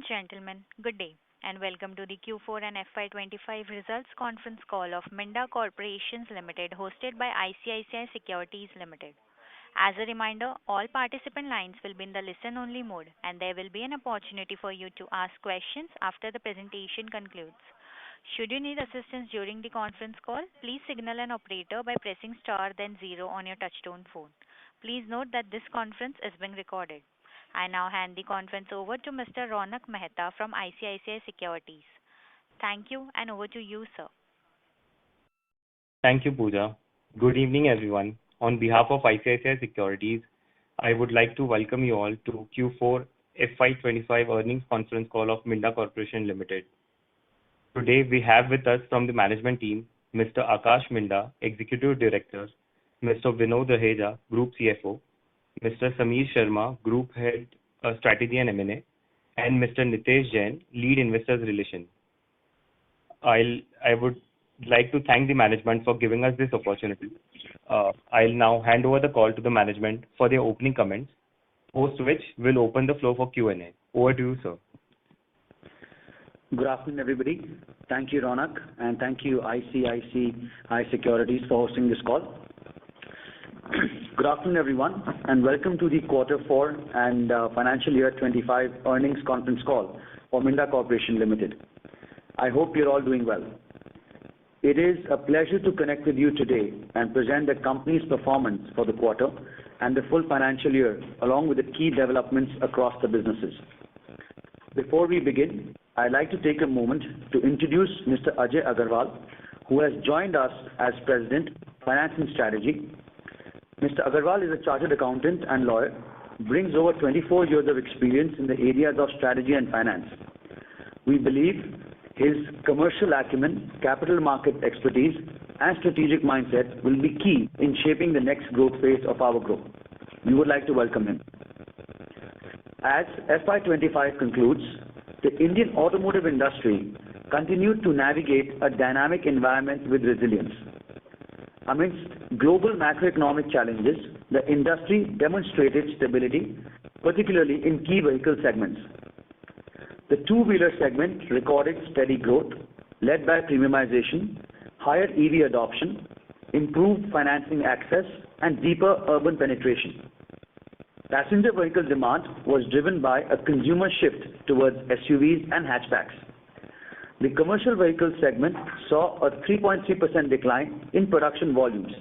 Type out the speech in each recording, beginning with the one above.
Gentlemen, good day, and welcome to the Q4 and FY25 results conference call of Minda Corporations Limited, hosted by ICICI Securities Limited. As a reminder, all participant lines will be in the listen-only mode, and there will be an opportunity for you to ask questions after the presentation concludes. Should you need assistance during the conference call, please signal an operator by pressing star then zero on your touchtone phone. Please note that this conference is being recorded. I now hand the conference over to Mr. Ronak Mehta from ICICI Securities. Thank you, and over to you, sir. Thank you, Pooja. Good evening, everyone. On behalf of ICICI Securities, I would like to welcome you all to Q4 FY25 earnings conference call of Minda Corporation Limited. Today, we have with us from the management team, Mr. Akash Minda, Executive Director, Mr. Vinod Raheja, Group CFO, Mr. Sameer Sharma, Group Head, Strategy and M&A, and Mr. Nitesh Jain, Lead Investor Relations. I would like to thank the management for giving us this opportunity. I'll now hand over the call to the management for their opening comments, post which we'll open the floor for Q&A. Over to you, sir. Good afternoon, everybody. Thank you, Ronak, and thank you, ICICI Securities, for hosting this call. Good afternoon, everyone, and welcome to the Q4 and Financial Year 25 earnings conference call for Minda Corporation Limited. I hope you're all doing well. It is a pleasure to connect with you today and present the company's performance for the quarter and the full financial year, along with the key developments across the businesses. Before we begin, I'd like to take a moment to introduce Mr. Ajay Agarwal, who has joined us as President, Finance and Strategy. Mr. Agarwal is a chartered accountant and lawyer, brings over 24 years of experience in the areas of strategy and finance. We believe his commercial acumen, capital market expertise, and strategic mindset will be key in shaping the next growth phase of our group. We would like to welcome him. As FY25 concludes, the Indian automotive industry continued to navigate a dynamic environment with resilience. Amidst global macroeconomic challenges, the industry demonstrated stability, particularly in key vehicle segments. The two-wheeler segment recorded steady growth, led by premiumization, higher EV adoption, improved financing access, and deeper urban penetration. Passenger vehicle demand was driven by a consumer shift towards SUVs and hatchbacks. The commercial vehicle segment saw a 3.3% decline in production volumes,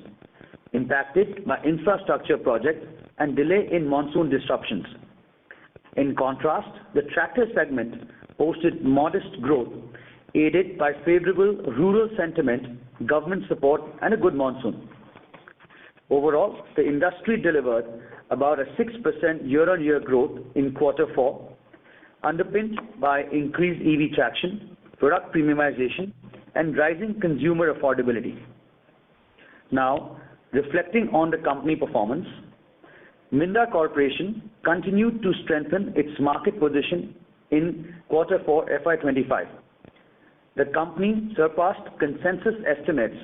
impacted by infrastructure projects and delay in monsoon disruptions. In contrast, the tractor segment posted modest growth, aided by favorable rural sentiment, government support, and a good monsoon. Overall, the industry delivered about a 6% year-on-year growth in Q4, underpinned by increased EV traction, product premiumization, and rising consumer affordability. Now, reflecting on the company performance, Minda Corporation continued to strengthen its market position in Q4 FY25. The company surpassed consensus estimates,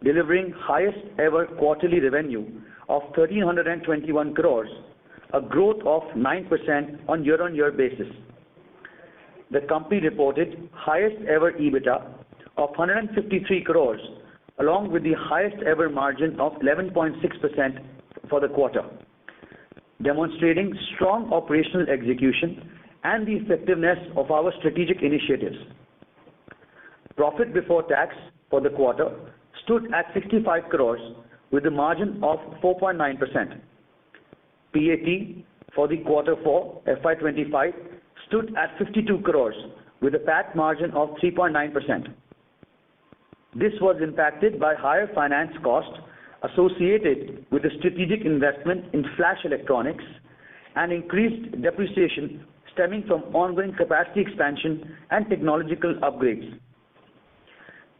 delivering highest ever quarterly revenue of 1,321 crores, a growth of 9% on year-on-year basis. The company reported highest ever EBITDA of 153 crores, along with the highest ever margin of 11.6% for the quarter, demonstrating strong operational execution and the effectiveness of our strategic initiatives. Profit before tax for the quarter stood at 65 crores with a margin of 4.9%. PAT for the Q4 FY25 stood at 52 crores with a PAT margin of 3.9%. This was impacted by higher finance costs associated with the strategic investment in flash electronics and increased depreciation stemming from ongoing capacity expansion and technological upgrades.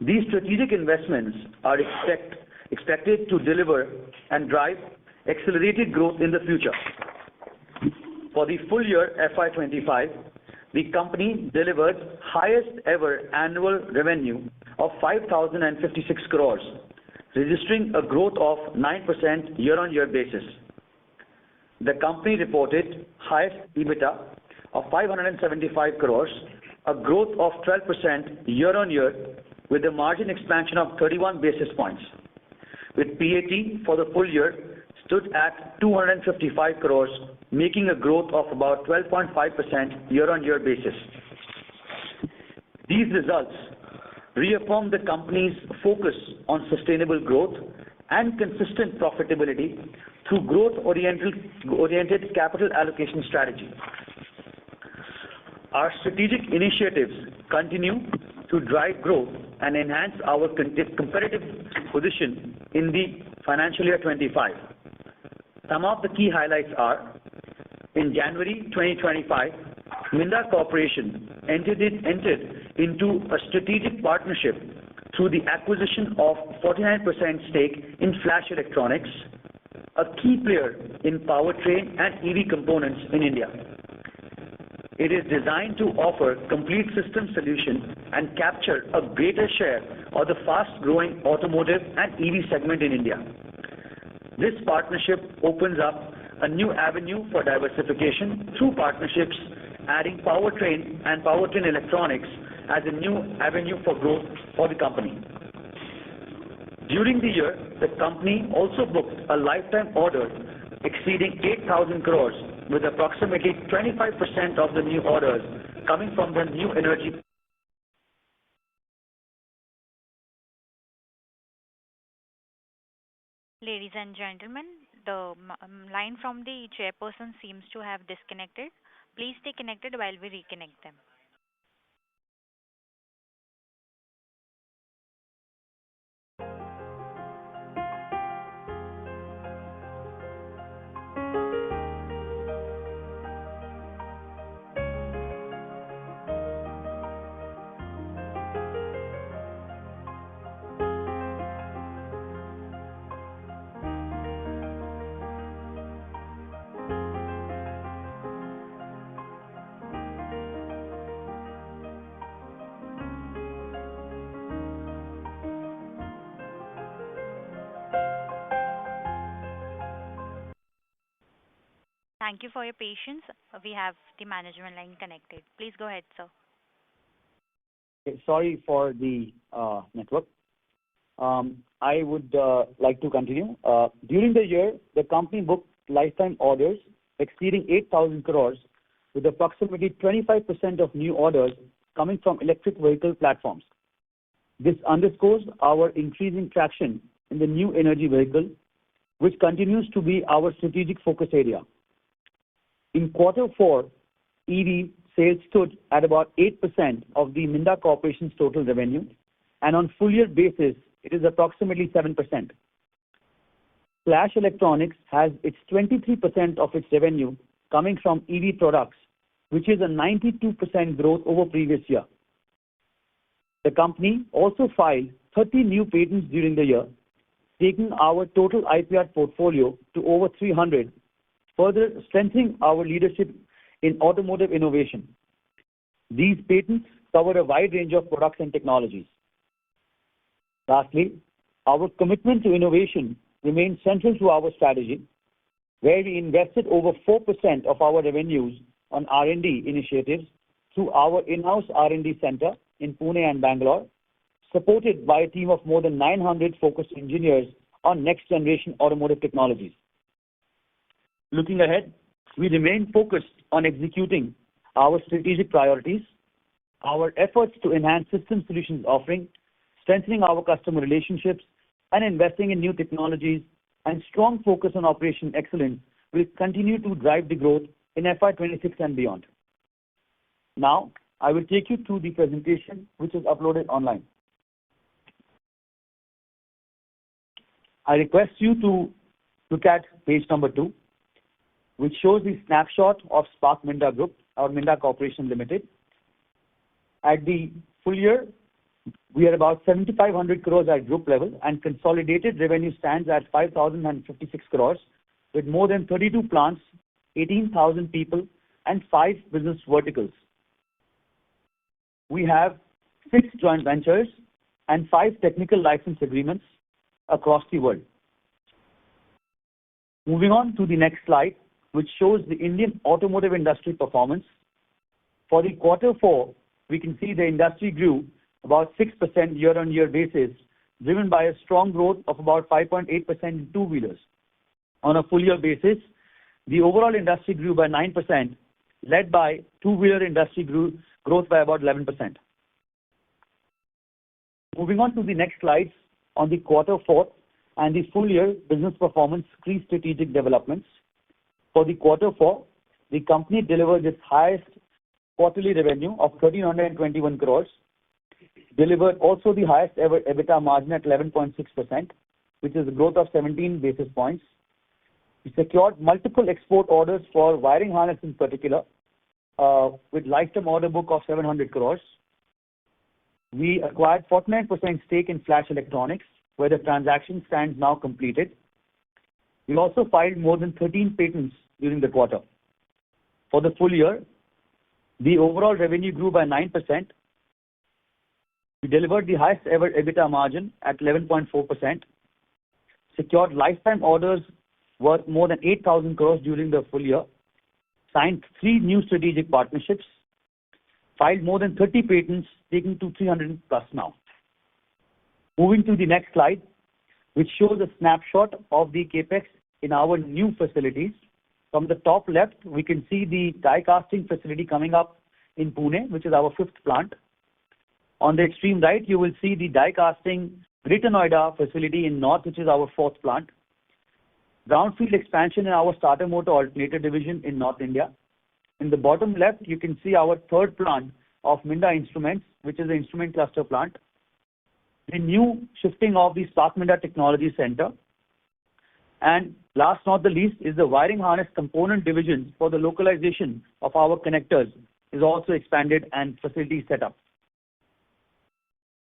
These strategic investments are expected to deliver and drive accelerated growth in the future. For the full year FY25, the company delivered highest ever annual revenue of 5,056 crores, registering a growth of 9% year-on-year basis. The company reported highest EBITDA of 575 crores, a growth of 12% year-on-year with a margin expansion of 31 basis points, with PAT for the full year stood at 255 crores, making a growth of about 12.5% year-on-year basis. These results reaffirm the company's focus on sustainable growth and consistent profitability through growth-oriented capital allocation strategy. Our strategic initiatives continue to drive growth and enhance our competitive position in the financial year 25. Some of the key highlights are: in January 2025, Minda Corporation entered into a strategic partnership through the acquisition of 49% stake in Flash Electronics, a key player in powertrain and EV components in India. It is designed to offer complete system solution and capture a greater share of the fast-growing automotive and EV segment in India. This partnership opens up a new avenue for diversification through partnerships, adding powertrain and powertrain electronics as a new avenue for growth for the company. During the year, the company also booked a lifetime order exceeding 8,000 crores, with approximately 25% of the new orders coming from the new energy. Ladies and gentlemen, the line from the chairperson seems to have disconnected. Please stay connected while we reconnect them. Thank you for your patience. We have the management line connected. Please go ahead, sir. Sorry for the network. I would like to continue. During the year, the company booked lifetime orders exceeding 8,000 crores, with approximately 25% of new orders coming from electric vehicle platforms. This underscores our increasing traction in the new energy vehicle, which continues to be our strategic focus area. In Q4, EV sales stood at about 8% of the Minda Corporation's total revenue, and on full year basis, it is approximately 7%. Flash Electronics has its 23% of its revenue coming from EV products, which is a 92% growth over previous year. The company also filed 30 new patents during the year, taking our total IPR portfolio to over 300, further strengthening our leadership in automotive innovation. These patents cover a wide range of products and technologies. Lastly, our commitment to innovation remains central to our strategy, where we invested over 4% of our revenues on R&D initiatives through our in-house R&D center in Pune and Bangalore, supported by a team of more than 900 focused engineers on next-generation automotive technologies. Looking ahead, we remain focused on executing our strategic priorities. Our efforts to enhance system solutions offering, strengthening our customer relationships, and investing in new technologies, and strong focus on operation excellence will continue to drive the growth in FY26 and beyond. Now, I will take you through the presentation, which is uploaded online. I request you to look at page number 2, which shows the snapshot of Spark Minda Group, or Minda Corporation Limited. At the full year, we are about 7,500 crores at group level, and consolidated revenue stands at 5,056 crores, with more than 32 plants, 18,000 people, and 5 business verticals. We have 6 joint ventures and 5 technical license agreements across the world. Moving on to the next slide, which shows the Indian automotive industry performance. For the quarter four, we can see the industry grew about 6% year-on-year basis, driven by a strong growth of about 5.8% in two-wheelers. On a full-year basis, the overall industry grew by 9%, led by two-wheeler industry growth by about 11%. Moving on to the next slides on the quarter four and the full-year business performance, key strategic developments. For the quarter four, the company delivered its highest quarterly revenue of 1,321 crores, delivered also the highest ever EBITDA margin at 11.6%, which is a growth of 17 basis points. We secured multiple export orders for wiring harness in particular, with lifetime order book of 700 crores. We acquired 49% stake in Flash Electronics, where the transaction stands now completed. We also filed more than 13 patents during the quarter. For the full year, the overall revenue grew by 9%. We delivered the highest ever EBITDA margin at 11.4%, secured lifetime orders worth more than 8,000 crores during the full year, signed 3 new strategic partnerships, filed more than 30 patents, taking to 300 plus now. Moving to the next slide, which shows a snapshot of the capex in our new facilities. From the top left, we can see the die casting facility coming up in Pune, which is our 5th plant. On the extreme right, you will see the die casting Greater Noida facility in North, which is our 4th plant. Brownfield expansion in our starter motor alternator division in North India. In the bottom left, you can see our 3rd plant of Minda Instruments, which is the instrument cluster plant. The new shifting of the Spark Minda Technology Center. And last not the least is the wiring harness component division for the localization of our connectors is also expanded and facility set up.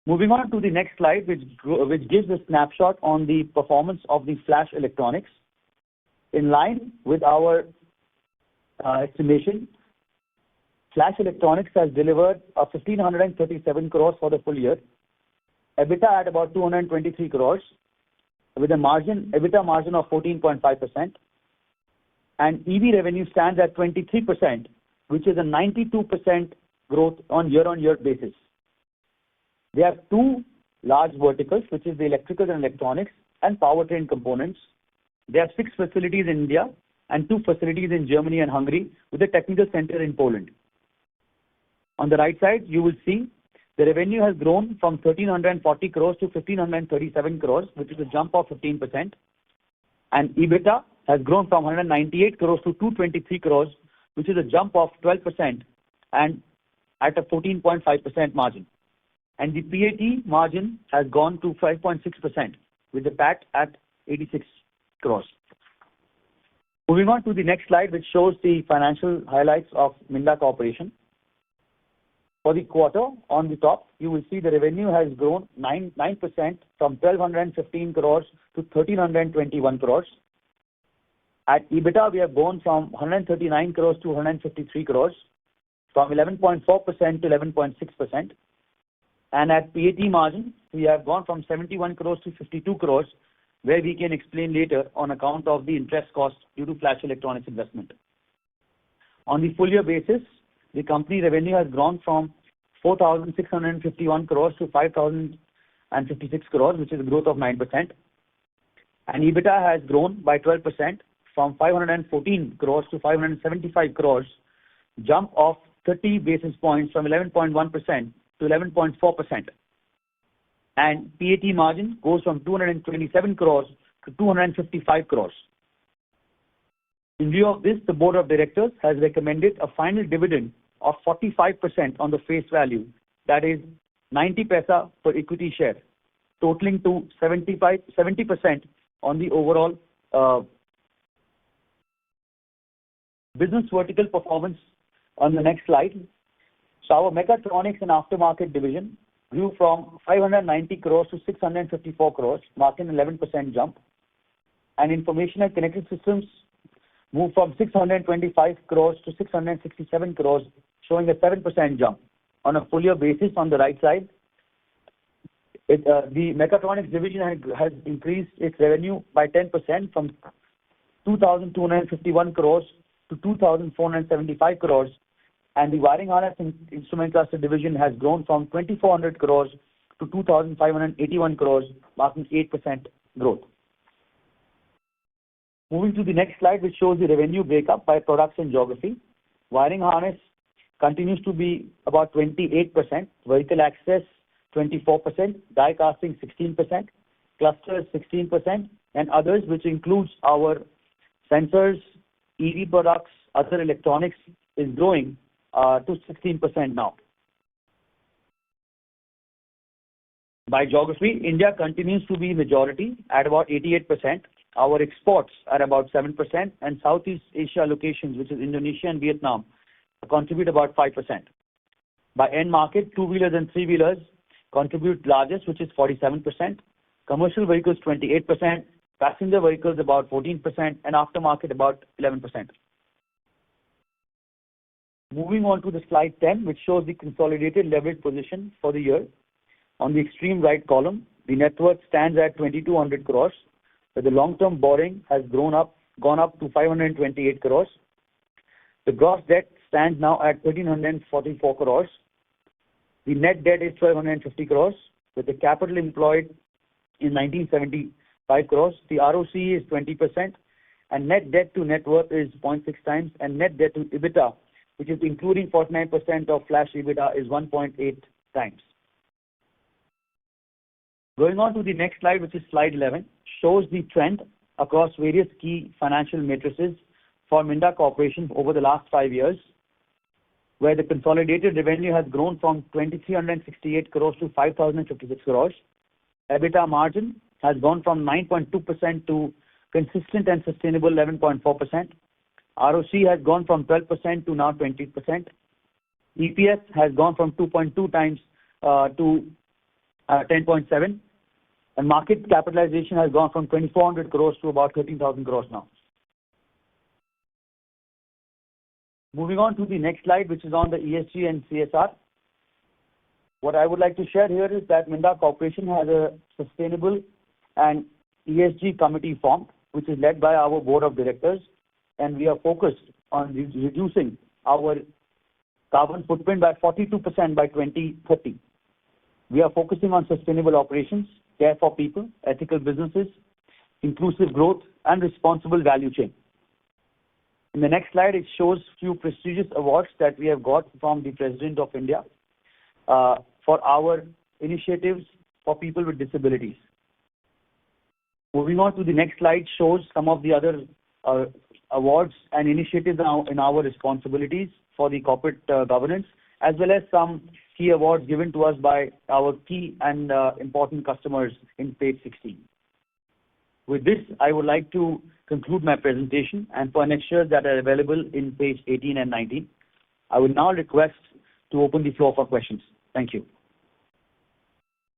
Moving on to the next slide, which gives a snapshot on the performance of the Flash Electronics. In line with our estimation, Flash Electronics has delivered 1,537 crores for the full year, EBITDA at about 223 crores, with a EBITDA margin of 14.5%, and EV revenue stands at 23%, which is a 92% growth on year-on-year basis. They have 2 large verticals, which is the electrical and electronics and powertrain components. They have 6 facilities in India and 2 facilities in Germany and Hungary, with a technical center in Poland. On the right side, you will see the revenue has grown from 1,340 crores to 1,537 crores, which is a jump of 15%. And EBITDA has grown from 198 crores to 223 crores, which is a jump of 12% and at a 14.5% margin. And the PAT margin has gone to 5.6%, with the PAT at 86 crores. Moving on to the next slide, which shows the financial highlights of Minda Corporation. For the quarter, on the top, you will see the revenue has grown 9% from 1,215 crores to 1,321 crores. At EBITDA, we have gone from 139 crores to 153 crores, from 11.4% to 11.6%. And at PAT margin, we have gone from 71 crores to 52 crores, where we can explain later on account of the interest cost due to Flash Electronics investment. On the full year basis, the company revenue has grown from 4,651 crores to 5,056 crores, which is a growth of 9%. And EBITDA has grown by 12% from 514 crores to 575 crores, jump of 30 basis points from 11.1% to 11.4%. And PAT margin goes from 227 crores to 255 crores. In view of this, the Board of Directors has recommended a final dividend of 45% on the face value, that is 90 paisa per equity share, totaling to 70% on the overall business vertical performance on the next slide. So our mechatronics and aftermarket division grew from 590 crores to 654 crores, marking an 11% jump. And information and connected systems moved from 625 crores to 667 crores, showing a 7% jump. On a full year basis, on the right side, the mechatronics division has increased its revenue by 10% from 2,251 crores to 2,475 crores, and the wiring harness instrument cluster division has grown from 2,400 crores to 2,581 crores, marking 8% growth. Moving to the next slide, which shows the revenue breakup by products and geography. Wiring harness continues to be about 28%, vehicle access 24%, die casting 16%, clusters 16%, and others, which includes our sensors, EV products, other electronics, is growing to 16% now. By geography, India continues to be majority at about 88%. Our exports are about 7%, and Southeast Asia locations, which is Indonesia and Vietnam, contribute about 5%. By end market, two-wheelers and three-wheelers contribute largest, which is 47%, commercial vehicles 28%, passenger vehicles about 14%, and aftermarket about 11%. Moving on to the slide 10, which shows the consolidated leverage position for the year. On the extreme right column, the net worth stands at 2,200 crores, where the long-term borrowing has gone up to 528 crores. The gross debt stands now at 1,344 crores. The net debt is 1,250 crores, with the capital employed in 1,975 crores. The ROC is 20%, and net debt to net worth is 0.6 times, and net debt to EBITDA, which is including 49% of flash EBITDA, is 1.8 times. Going on to the next slide, which is slide 11, shows the trend across various key financial matrices for Minda Corporation over the last 5 years, where the consolidated revenue has grown from 2,368 crores to 5,056 crores. EBITDA margin has gone from 9.2% to consistent and sustainable 11.4%. ROC has gone from 12% to now 20%. EPS has gone from 2.2 times to 10.7, and market capitalization has gone from 2,400 crores to about 13,000 crores now. Moving on to the next slide, which is on the ESG and CSR. What I would like to share here is that Minda Corporation has a sustainable and ESG committee formed, which is led by our board of directors, and we are focused on reducing our carbon footprint by 42% by 2030. We are focusing on sustainable operations, care for people, ethical businesses, inclusive growth, and responsible value chain. In the next slide, it shows few prestigious awards that we have got from the President of India for our initiatives for people with disabilities. Moving on to the next slide shows some of the other awards and initiatives in our responsibilities for the corporate governance, as well as some key awards given to us by our key and important customers in page 16. With this, I would like to conclude my presentation, and for annexures that are available in page 18 and 19, I would now request to open the floor for questions. Thank you.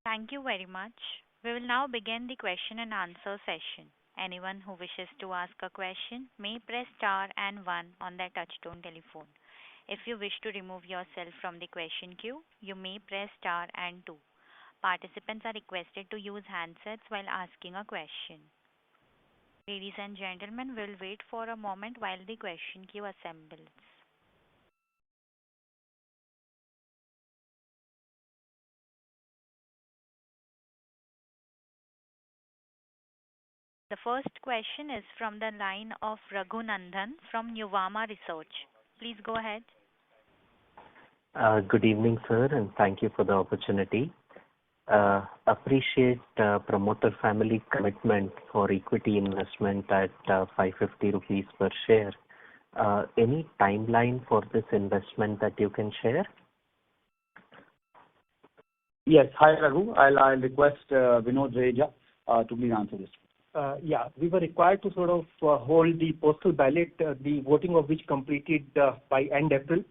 Thank you very much. We will now begin the question and answer session. Anyone who wishes to ask a question may press star and one on their touchtone telephone. If you wish to remove yourself from the question queue, you may press star and two. Participants are requested to use handsets while asking a question. Ladies and gentlemen, we'll wait for a moment while the question queue assembles. The first question is from the line of Raghunandan from Nuvama Research. Please go ahead. Good evening, sir, and thank you for the opportunity. Appreciate promoter family commitment for equity investment at 550 rupees per share. Any timeline for this investment that you can share? Yes. Hi, Raghu. I'll request Vinod Reja to please answer this. Yeah, we were required to sort of hold the postal ballot, the voting of which completed by end April.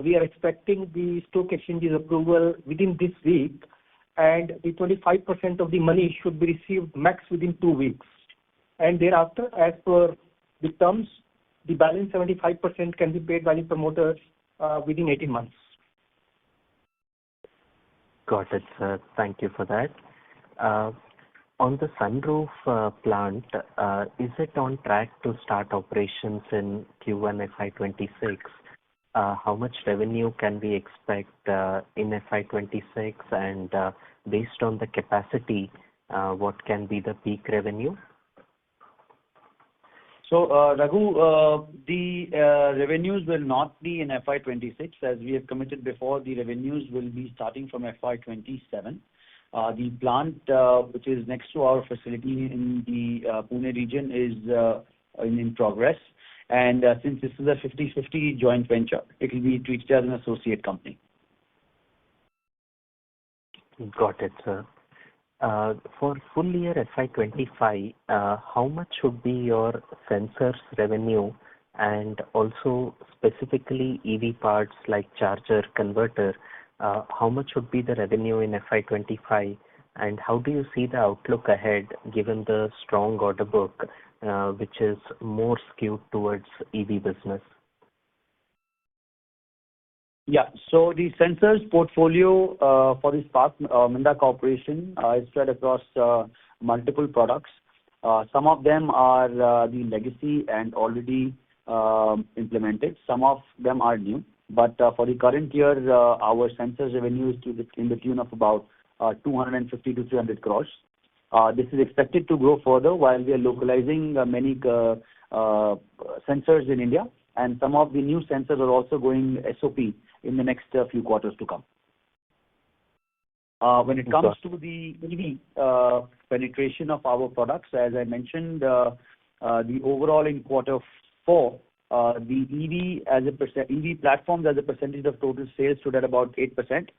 We are expecting the stock exchange's approval within this week, and the 25% of the money should be received max within 2 weeks. And thereafter, as per the terms, the balance 75% can be paid by the promoters within 18 months. Got it, sir. Thank you for that. On the sunroof plant, is it on track to start operations in Q1 FY26? how much revenue can we expect in FY26, and based on the capacity, what can be the peak revenue? So, Raghu, the revenues will not be in FY26. As we have committed before, the revenues will be starting from FY27. The plant, which is next to our facility in the Pune region, is in progress. And since this is a 50/50 joint venture, it will be treated as an associate company. Got it, sir. For full year FY25, how much would be your sensors revenue, and also specifically EV parts like charger, converter, how much would be the revenue in FY25, and how do you see the outlook ahead given the strong order book, which is more skewed towards EV business? Yeah. So the sensors portfolio for this part, Minda Corporation, is spread across multiple products. Some of them are the legacy and already implemented. Some of them are new. But for the current year, our sensors revenue is in the tune of about 250 to 300 crores. This is expected to grow further while we are localizing many sensors in India, and some of the new sensors are also going SOP in the next few quarters to come. When it comes to the EV penetration of our products, as I mentioned, the overall in quarter 4, the EV platforms as a percentage of total sales stood at about 8%.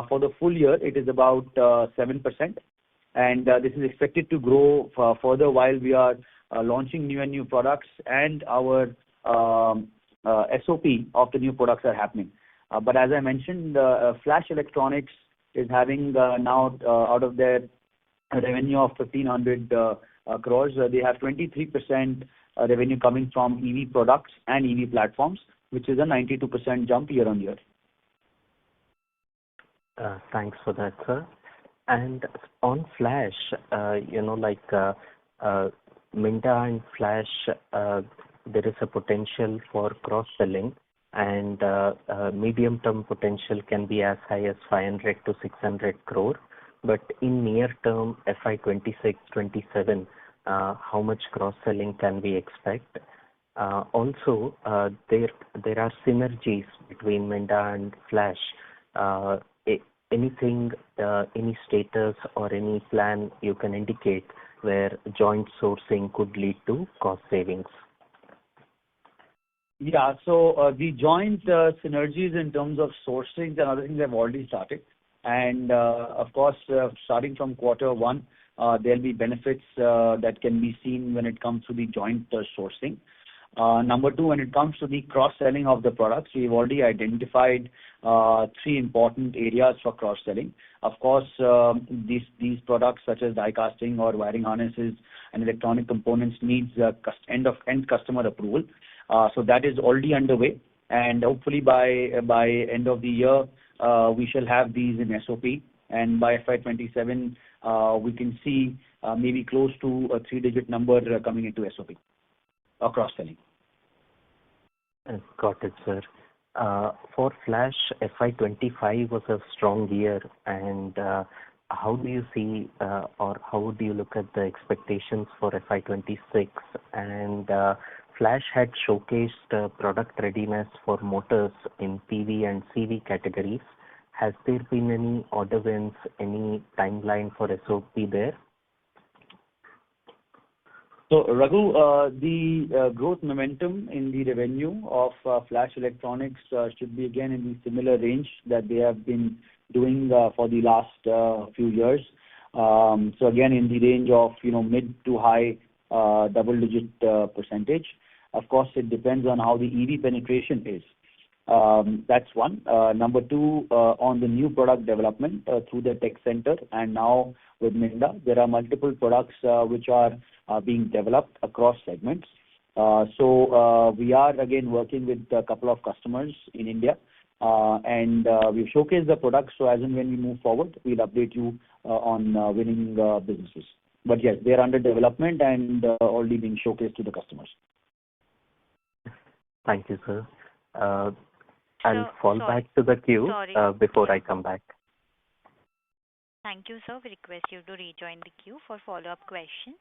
For the full year, it is about 7%. And this is expected to grow further while we are launching new products, and our SOP of the new products are happening. But as I mentioned, Flash Electronics is having now, out of their revenue of 1,500 crores, they have 23% revenue coming from EV products and EV platforms, which is a 92% jump year on year. Thanks for that, sir. And on Flash, Minda and Flash, there is a potential for cross-selling, and medium-term potential can be as high as 500 to 600 crore. But in near term, FY26-27, how much cross-selling can we expect? Also, there are synergies between Minda and Flash. Anything, any status or any plan you can indicate where joint sourcing could lead to cost savings? Yeah, so the joint synergies in terms of sourcing and other things have already started. And of course, starting from quarter 1, there'll be benefits that can be seen when it comes to the joint sourcing. Number 2, when it comes to the cross-selling of the products, we've already identified 3 important areas for cross-selling. Of course, these products such as die casting or wiring harnesses and electronic components needs end customer approval. So that is already underway, and hopefully by end of the year, we shall have these in SOP, and by FY27, we can see maybe close to a 3-digit number coming into SOP or cross-selling. Got it, sir. For Flash, FY25 was a strong year, and how do you see or how do you look at the expectations for FY26? And Flash had showcased product readiness for motors in PV and CV categories. Has there been any order wins, any timeline for SOP there? So, Raghu, the growth momentum in the revenue of Flash Electronics should be again in the similar range that they have been doing for the last few years. So again, in the range of mid to high double-digit percentage. Of course, it depends on how the EV penetration is. That's one. Number 2, on the new product development through the tech center, and now with Minda, there are multiple products which are being developed across segments. So we are again working with a couple of customers in India, and we've showcased the products. So as and when we move forward, we'll update you on winning businesses. But yes, they are under development and already being showcased to the customers. Thank you, sir. I'll Sir, fall sorry. back to the queue Sorry. before I Yeah. come back. Thank you, sir. We request you to rejoin the queue for follow-up questions.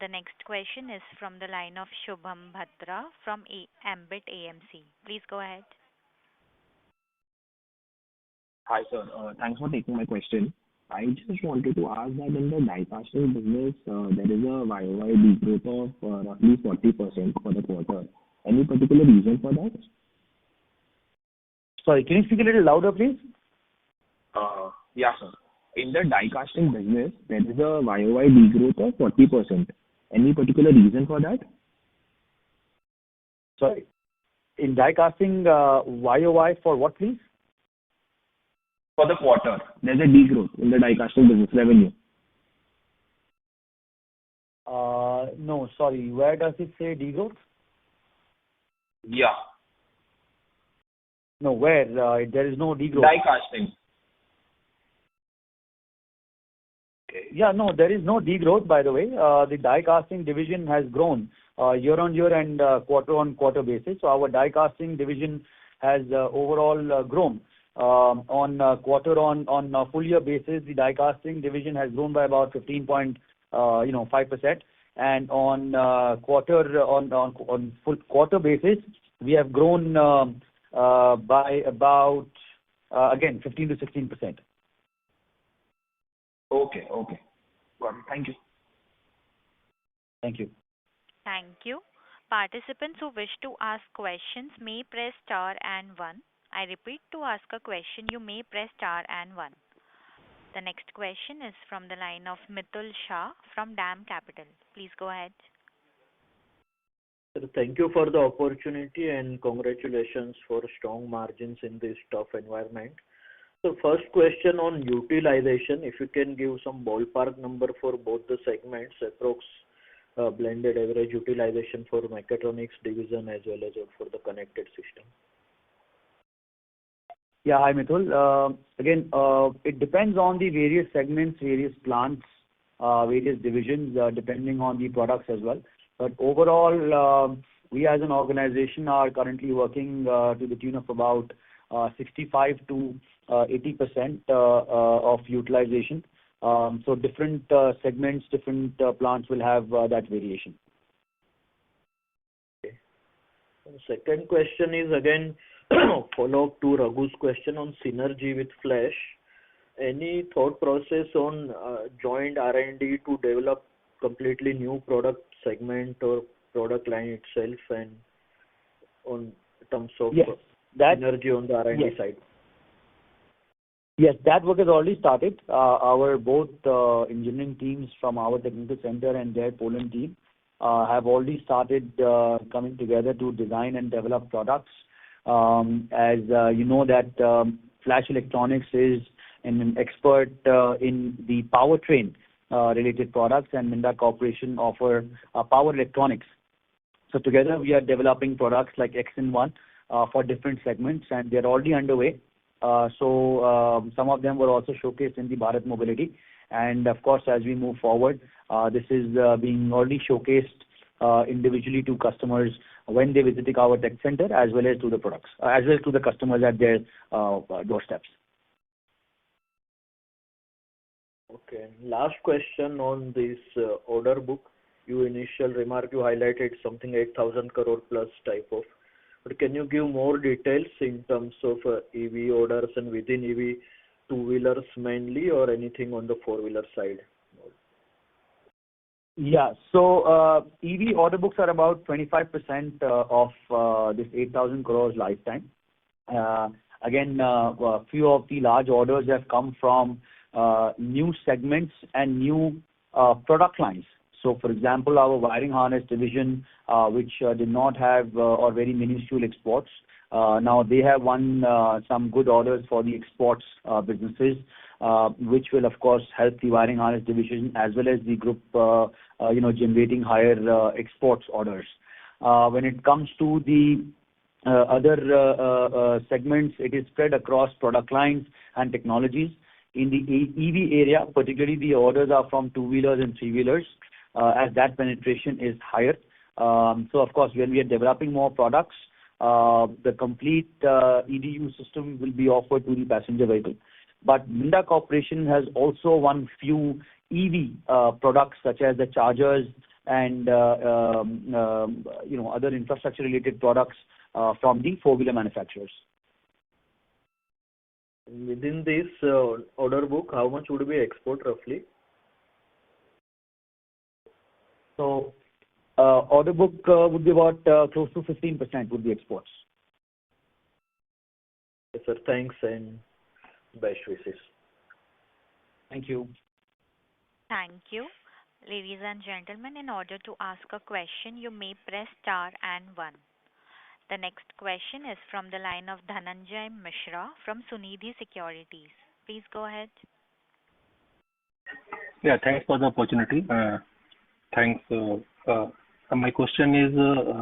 The next question is from the line of Shubham Bhatra from Ambit AMC. Please go ahead. Hi, sir. Thanks for taking my question. I just wanted to ask that in the die casting business, there is a YOY degrowth of roughly 40% for the quarter. Any particular reason for that? Sorry, can you speak a little louder, please? Yeah, sir. In the die casting business, there is a YOY degrowth of 40%. Any particular reason for that? Sorry. In die casting, YOY for what, please? For the quarter, there's a degrowth in the die casting business revenue. No, sorry. Where does it say degrowth? Yeah. No, where? There is no degrowth. Die casting. Yeah, no, there is no degrowth, by the way. The die casting division has grown year-on-year and quarter-on-quarter basis. So our die casting division has overall grown. On full year basis, the die casting division has grown by about 15.5%. And on full quarter basis, we have grown by about again 15 to 16%. Okay. Got it. Thank you. Thank you. Thank you. Participants who wish to ask questions may press star and one. I repeat, to ask a question, you may press star and one. The next question is from the line of Mitul Shah from DAM Capital. Please go ahead. Sir, thank you for the opportunity and congratulations for strong margins in this tough environment. So first question on utilization, if you can give some ballpark number for both the segments, approx blended average utilization for mechatronics division as well as for the connected system. Yeah, hi Mitul. Again, it depends on the various segments, various plants, various divisions, depending on the products as well. But overall, we as an organization are currently working to the tune of about 65 to 80% of utilization. So different segments, different plants will have that variation. Okay. And second question is again follow-up to Raghu's question on synergy with Flash. Any thought process on joint R&D to develop completely new product segment or product line itself and on terms of synergy on the R&D side? Yes, that work has already started. Our both engineering teams from our technical center and their Poland team have already started coming together to design and develop products. As you know that Flash Electronics is an expert in the powertrain related products, and Minda Corporation offer power electronics. So together we are developing products like X-in-1 for different segments, and they're already underway. So some of them were also showcased in the Bharat Mobility. And of course, as we move forward, this is being already showcased individually to customers when they visit our tech center, as well as to the products, as well as to the customers at their doorsteps. Okay. Last question on this order book. You initial remark, you highlighted something 8,000 crore plus type of. But can you give more details in terms of EV orders and within EV two-wheelers mainly, or anything on the four-wheeler side? Yeah. So EV order books are about 25% of this 8,000 crores lifetime. Again, a few of the large orders have come from new segments and new product lines. So, for example, our wiring harness division, which did not have or very minuscule exports, now they have won some good orders for the exports businesses, which will of course help the wiring harness division as well as the group, generating higher exports orders. When it comes to the other segments, it is spread across product lines and technologies. In the EV area, particularly the orders are from two-wheelers and three-wheelers, as that penetration is higher. So of course, when we are developing more products, the complete EDU system will be offered to the passenger vehicle. But Minda Corporation has also won few EV products such as the chargers and other infrastructure related products from the four-wheeler manufacturers. Within this order book, how much would be export roughly? So order book would be about close to 15% would be exports. Yes, sir. Thanks and best wishes. Thank you. Thank you. Ladies and gentlemen, in order to ask a question, you may press star and one. The next question is from the line of Dhananjay Mishra from Sunidhi Securities. Please go ahead. Yeah, thanks for the opportunity. Thanks. My question is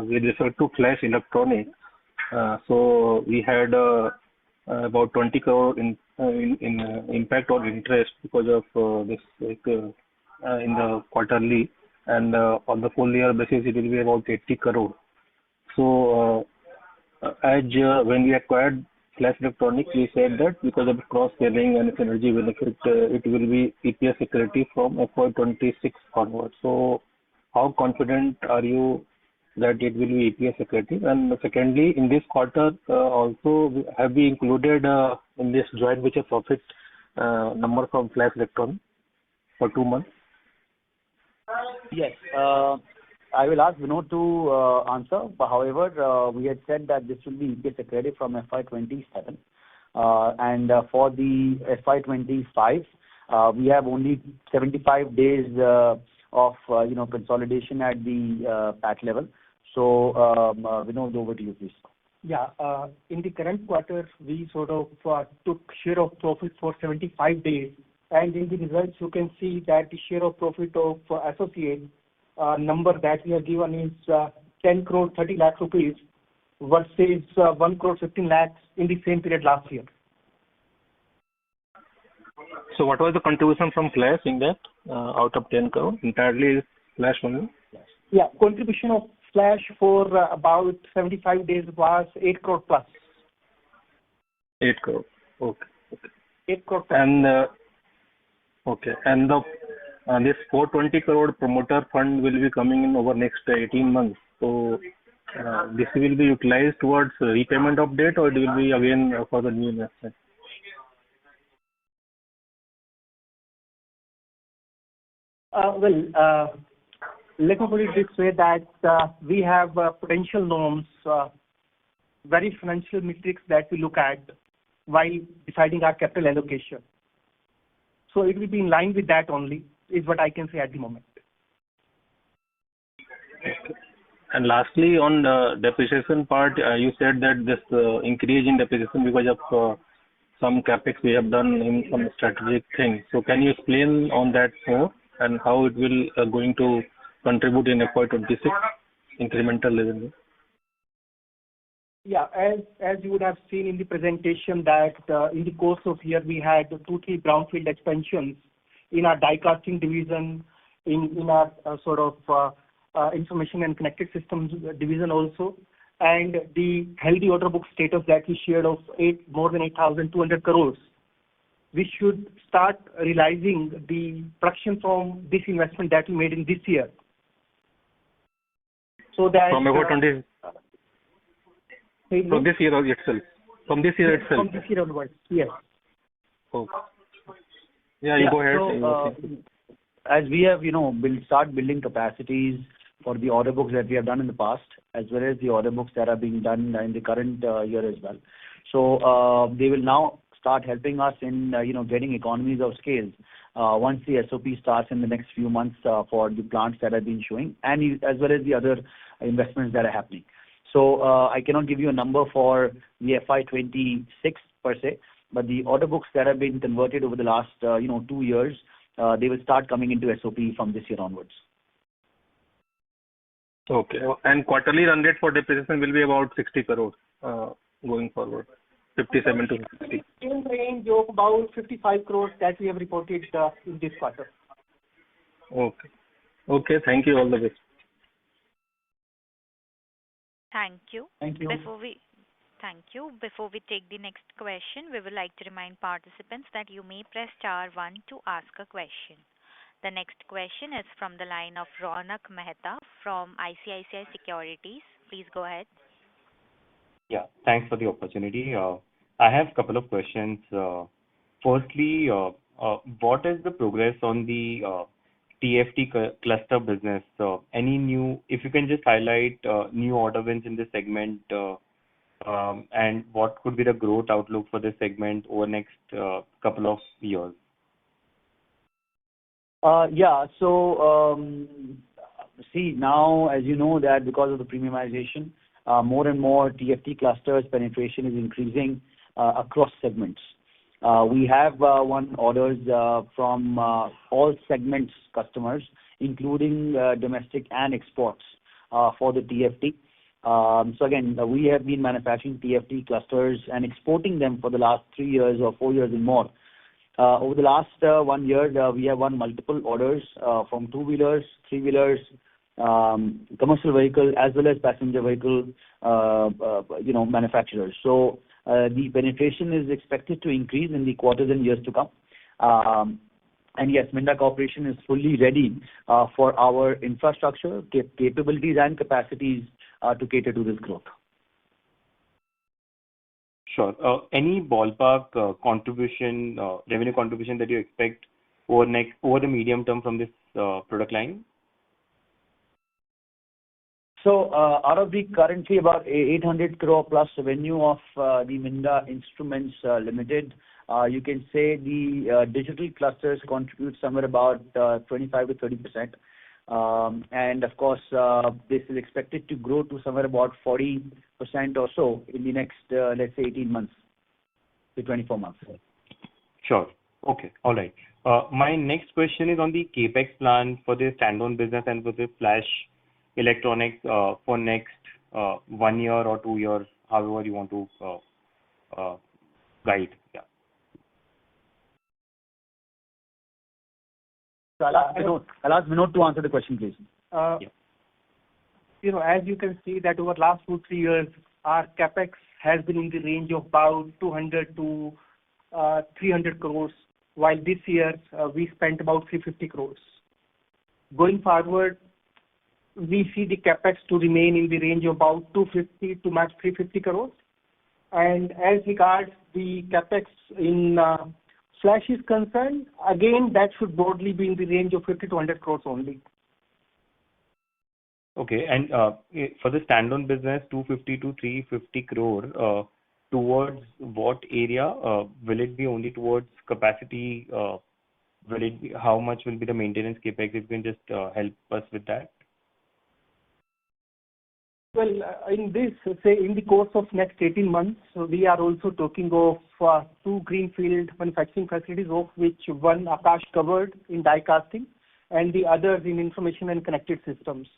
with respect to Flash Electronics. So we had about 20 crore in impact on interest because of this in the quarterly, and on the full year basis it will be about 80 crore. So as when we acquired Flash Electronics, we said that because of cross-selling and synergy benefit, it will be EPS accretive from FY26 onwards. So how confident are you that it will be EPS accretive? And secondly, in this quarter also, have we included in this joint venture profit number from Flash Electronics for 2 months? Yes. I will ask Vinod to answer. But however, we had said that this will be EPS accretive from FY27. And for the FY25, we have only 75 days of consolidation at the PAT level. So Vinod, over to you, please. Yeah. In the current quarter, we sort of took share of profit for 75 days. And in the results, you can see that the share of profit of associate number that we have given is 10 crore 30 lakh rupees versus 1 crore 15 lakhs in the same period last year. So what was the contribution from Flash in that out of 10 crore? Entirely Flash only? Yeah, contribution of Flash for about 75 days was 8 crore plus. 8 crore. Okay. 8 crore plus. And okay. And this 420 crore promoter fund will be coming in over next 18 months. So this will be utilized towards repayment of debt, or it will be again for the new investment? Let me put it this way that we have potential norms, very financial metrics that we look at while deciding our capital allocation. So it will be in line with that only, is what I can say at the moment. Okay. And lastly, on the depreciation part, you said that this increase in depreciation because of some capex we have done in some strategic things. So can you explain on that more and how it will going to contribute in FY26 incremental revenue? Yeah, as you would have seen in the presentation that in the course of year we had 2-3 brownfield expansions in our die casting division, in our sort of information and connected systems division also, and the healthy order book status that we shared of more than 8,200 crores. We should start realizing the production from this investment that we made in this year. So that from FY20. From this year itself. From this year itself. From this year onwards, yes. Okay. Yeah, you go ahead. So, as we have, start building capacities for the order books that we have done in the past, as well as the order books that are being done in the current year as well. So they will now start helping us in, getting economies of scale once the SOP starts in the next few months for the plants that have been showing, and as well as the other investments that are happening. So I cannot give you a number for the FY26 per se, but the order books that have been converted over the last 2 years, they will start coming into SOP from this year onwards. Okay. And quarterly run rate for depreciation will be about 60 crore going forward, 57 to 60. In range of about 55 crores that we have reported in this quarter. Okay. Okay. Thank you. All the best. Thank you. Thank you. Thank you. Before we take the next question, we would like to remind participants that you may press star one to ask a question. The next question is from the line of Ronak Mehta from ICICI Securities. Please go ahead. Yeah, thanks for the opportunity. I have a couple of questions. Firstly, what is the progress on the TFT cluster business? If you can just highlight new order wins in this segment, and what could be the growth outlook for this segment over next couple of years? Yeah. So, see, now, as you know, that because of the premiumization, more and more TFT clusters penetration is increasing across segments. We have won orders from all segments customers, including domestic and exports for the TFT. So again, we have been manufacturing TFT clusters and exporting them for the last 3 years or 4 years and more. Over the last 1 year, we have won multiple orders from two-wheelers, three-wheelers, commercial vehicle, as well as passenger vehicle, manufacturers. So the penetration is expected to increase in the quarters and years to come. And yes, Minda Corporation is fully ready for our infrastructure, capabilities and capacities to cater to this growth. Sure. Any ballpark revenue contribution that you expect over the medium term from this product line? So, out of the currently about 800 crore plus revenue of the Minda Instruments Limited, you can say the digital clusters contribute somewhere about 25 to 30%. And of course, this is expected to grow to somewhere about 40% or so in the next, let's say, 18 months to 24 months. Sure. Okay. All right. My next question is on the capex plan for the standalone business and for the flash electronics for next 1 year or 2 years, however you want to guide. Yeah. So I'll ask Vinod to answer the question, please. As you can see that over last 2-3 years, our capex has been in the range of about 200 to 300 crores, while this year we spent about 350 crores. Going forward, we see the capex to remain in the range of about 250 to max 350 crores. And as regards the capex in Flash is concerned, again, that should broadly be in the range of 50 to 100 crores only. Okay. And for the standalone business, 250 to 350 crore, towards what area? Will it be only towards capacity? How much will be the maintenance capex? If you can just help us with that. Well, in the course of next 18 months, we are also talking of 2 greenfield manufacturing facilities, of which one Akash covered in die casting and the others in information and connected systems.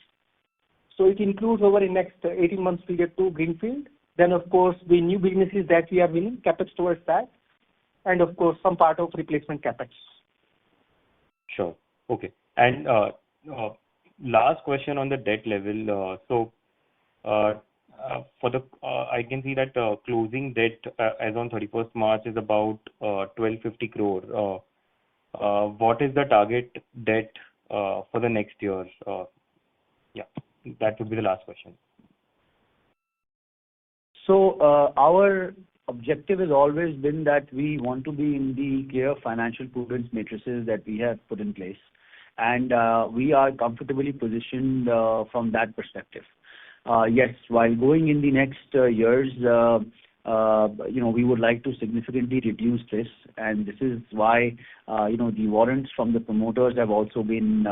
So it includes over the next 18 months period 2 greenfield. Then of course the new businesses that we are winning, capex towards that, and of course some part of replacement capex. Sure. Okay. And last question on the debt level. I can see that closing debt as on 31st March is about 1250 crore. What is the target debt for the next year? Yeah, that would be the last question. So our objective has always been that we want to be in the clear financial prudence matrices that we have put in place, and we are comfortably positioned from that perspective. Yes, while going in the next years, we would like to significantly reduce this, and this is why the warrants from the promoters have also been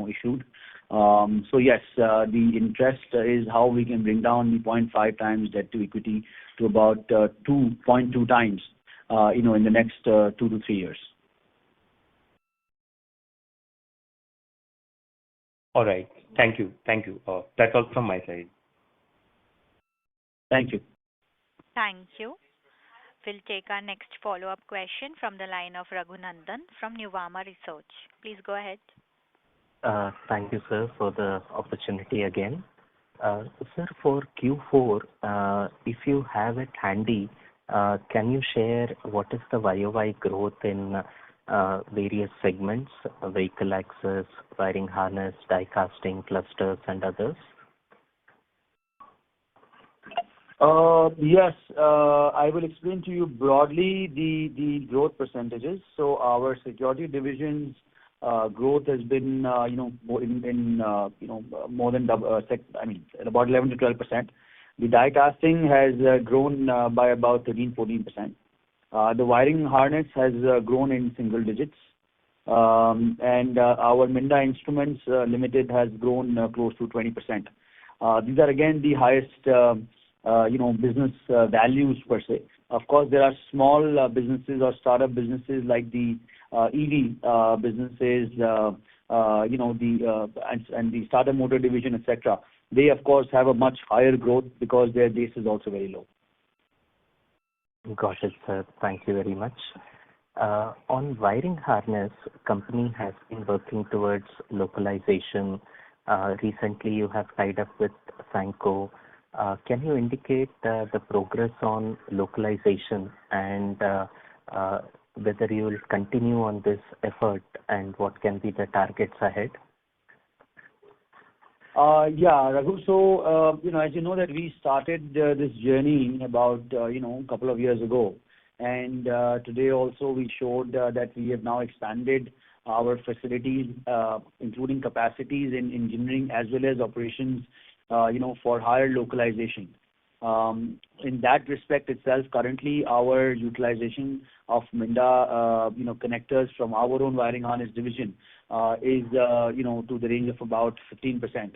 issued. So yes, the interest is how we can bring down the 0.5 times debt to equity to about 2.2 times in the next 2 to 3 years. All right. Thank you. That's all from my side. Thank you. Thank you. We'll take our next follow-up question from the line of Raghunandan from Nuvama Research. Please go ahead. Thank you, sir, for the opportunity again. Sir, for Q4, if you have it handy, can you share what is the YOY growth in various segments, vehicle access, wiring harness, die casting, clusters, and others? Yes, I will explain to you broadly the growth percentages. So our security division's growth has been, more than double, at about 11 to 12%. The die casting has grown by about 13-14%. The wiring harness has grown in single digits. And our Minda Instruments Limited has grown close to 20%. These are again the highest business values per se. Of course, there are small businesses or startup businesses like the EV businesses, and the starter motor division, etc. They, of course, have a much higher growth because their base is also very low. Got it, sir. Thank you very much. On wiring harness, company has been working towards localization. Recently, you have tied up with Sanco. Can you indicate the progress on localization and whether you will continue on this effort and what can be the targets ahead? Yeah, Raghu. So, as you know that we started this journey about, a couple of years ago. And today also we showed that we have now expanded our facilities, including capacities in engineering as well as operations, for higher localization. In that respect itself, currently our utilization of Minda, connectors from our own wiring harness division is, to the range of about 15%.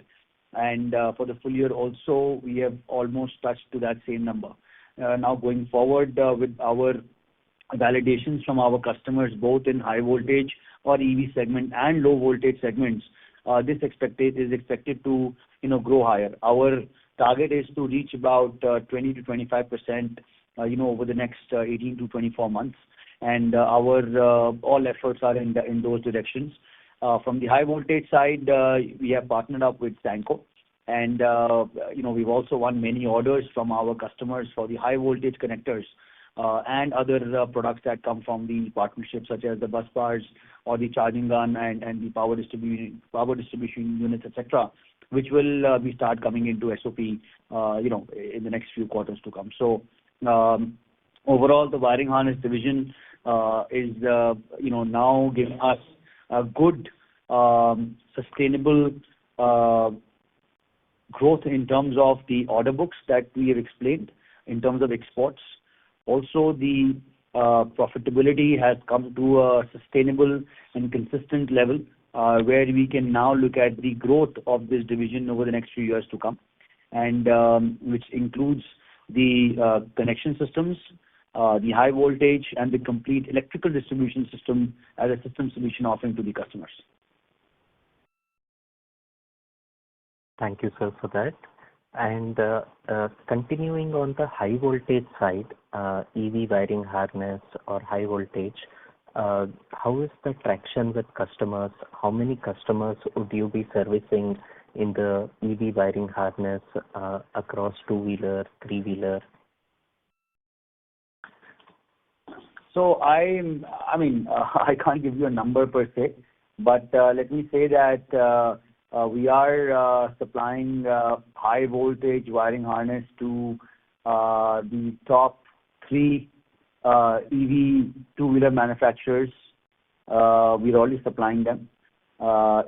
And for the full year also, we have almost touched to that same number. Now going forward with our validations from our customers, both in high voltage or EV segment and low voltage segments, this is expected to, grow higher. Our target is to reach about 20 to 25%, over the next 18 to 24 months. And our all efforts are in those directions. From the high voltage side, we have partnered up with Sanco. And, we've also won many orders from our customers for the high voltage connectors and other products that come from the partnership, such as the bus bars or the charging gun and the power distribution units, etc., which will be start coming into SOP, in the next few quarters to come. So, overall, the wiring harness division is, now giving us a good, sustainable growth in terms of the order books that we have explained in terms of exports. Also, the profitability has come to a sustainable and consistent level, where we can now look at the growth of this division over the next few years to come, and which includes the connection systems, the high voltage, and the complete electrical distribution system as a system solution offering to the customers. Thank you, sir, for that. And continuing on the high voltage side, EV wiring harness or high voltage, how is the traction with customers? How many customers would you be servicing in the EV wiring harness across two-wheeler, three-wheeler? So I can't give you a number per se, but let me say that we are supplying high voltage wiring harness to the top three EV two-wheeler manufacturers. We're already supplying them.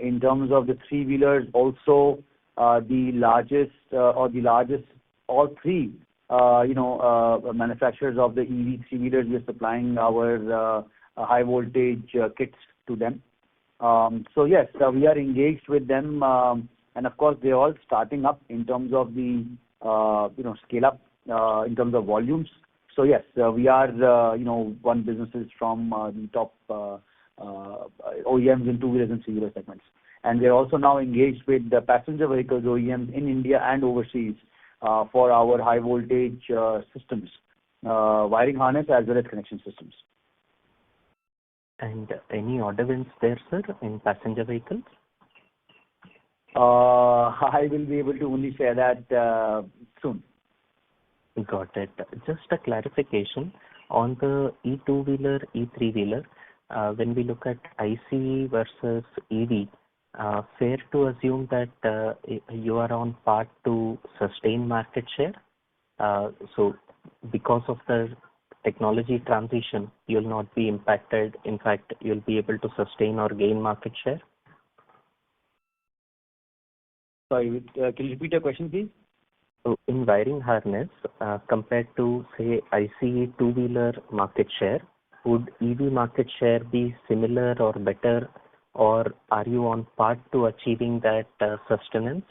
In terms of the three-wheelers, also the largest, all three, manufacturers of the EV three-wheelers, we're supplying our high voltage kits to them. So yes, we are engaged with them, and of course they're all starting up in terms of the scale up in terms of volumes. So yes, we are one businesses from the top OEMs in two-wheelers and three-wheeler segments, and we're also now engaged with the passenger vehicles OEMs in India and overseas for our high voltage systems, wiring harness as well as connection systems. And any order wins there, sir, in passenger vehicles? I will be able to only share that soon. Got it. Just a clarification on the e-two-wheeler, e-three-wheeler. When we look at ICE versus EV, fair to assume that you are on part to sustain market share? So because of the technology transition, you'll not be impacted. In fact, you'll be able to sustain or gain market share? Sorry, can you repeat your question, please? So in wiring harness, compared to, say, ICE two-wheeler market share, would EV market share be similar or better, or are you on part to achieving that sustenance?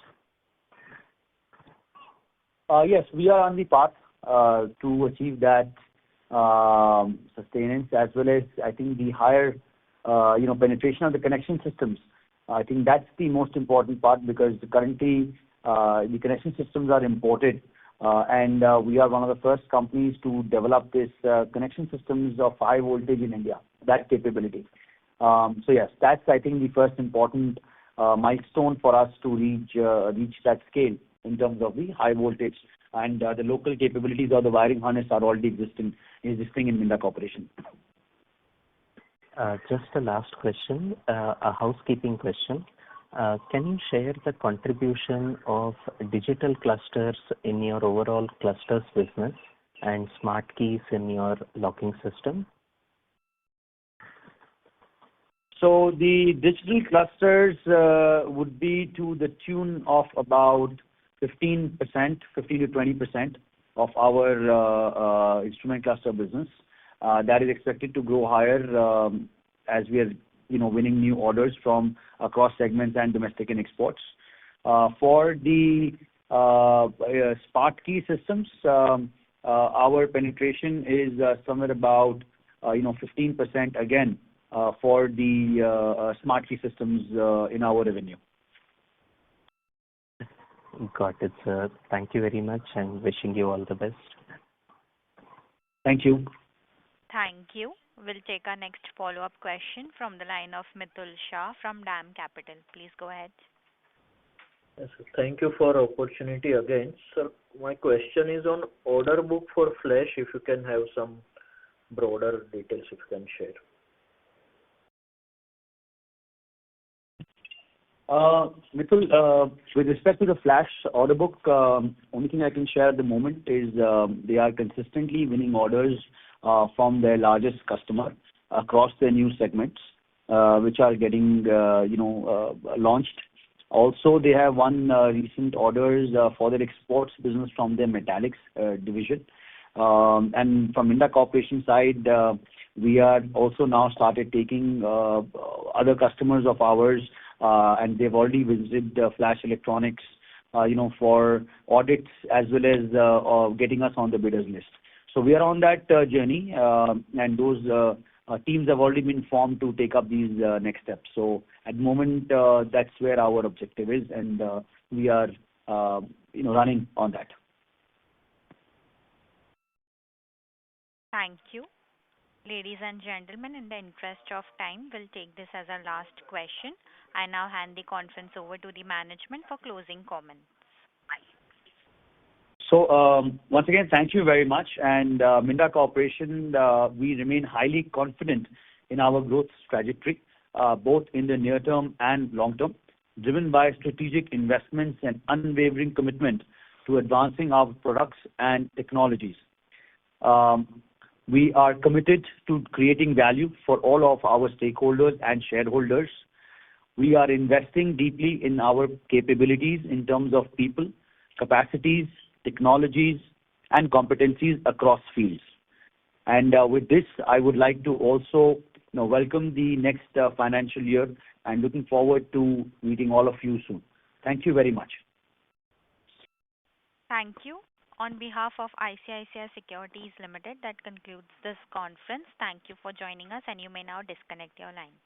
Yes, we are on the path to achieve that sustenance, as well as I think the higher penetration of the connection systems. I think that's the most important part, because currently the connection systems are imported, and we are one of the first companies to develop this connection systems of high voltage in India, that capability. So yes, that's I think the first important milestone for us to reach that scale in terms of the high voltage, and the local capabilities of the wiring harness are already existing in Minda Corporation. Just a last question, a housekeeping question. Can you share the contribution of digital clusters in your overall clusters business and smart keys in your locking system? So the digital clusters would be to the tune of about 15%, 15 to 20% of our instrument cluster business. That is expected to grow higher as we are, winning new orders from across segments and domestic and exports. For the smart key systems, our penetration is somewhere about 15% again for the smart key systems in our revenue. Got it, sir. Thank you very much, and wishing you all the best. Thank you. Thank you. We'll take our next follow-up question from the line of Mitul Shah from DAM Capital. Please go ahead. Yes, sir. Thank you for the opportunity again. Sir, my question is on order book for Flash, if you can have some broader details if you can share. Mitul, with respect to the Flash order book, only thing I can share at the moment is they are consistently winning orders from their largest customer across their new segments, which are getting launched. Also, they have won recent orders for their exports business from their metallics division. And from Minda Corporation side, we are also now started taking other customers of ours, and they've already visited Flash Electronics, for audits as well as getting us on the bidders list. So we are on that journey, and those teams have already been formed to take up these next steps. So at the moment, that's where our objective is, and we are, running on that. Thank you. Ladies and gentlemen, in the interest of time, we'll take this as our last question. I now hand the conference over to the management for closing comments. So once again, thank you very much. And Minda Corporation, we remain highly confident in our growth trajectory, both in the near term and long term, driven by strategic investments and unwavering commitment to advancing our products and technologies. We are committed to creating value for all of our stakeholders and shareholders. We are investing deeply in our capabilities in terms of people, capacities, technologies, and competencies across fields. And with this, I would like to also welcome the next financial year, and looking forward to meeting all of you soon. Thank you very much. Thank you. On behalf of ICICI Securities Limited, that concludes this conference. Thank you for joining us, and you may now disconnect your lines.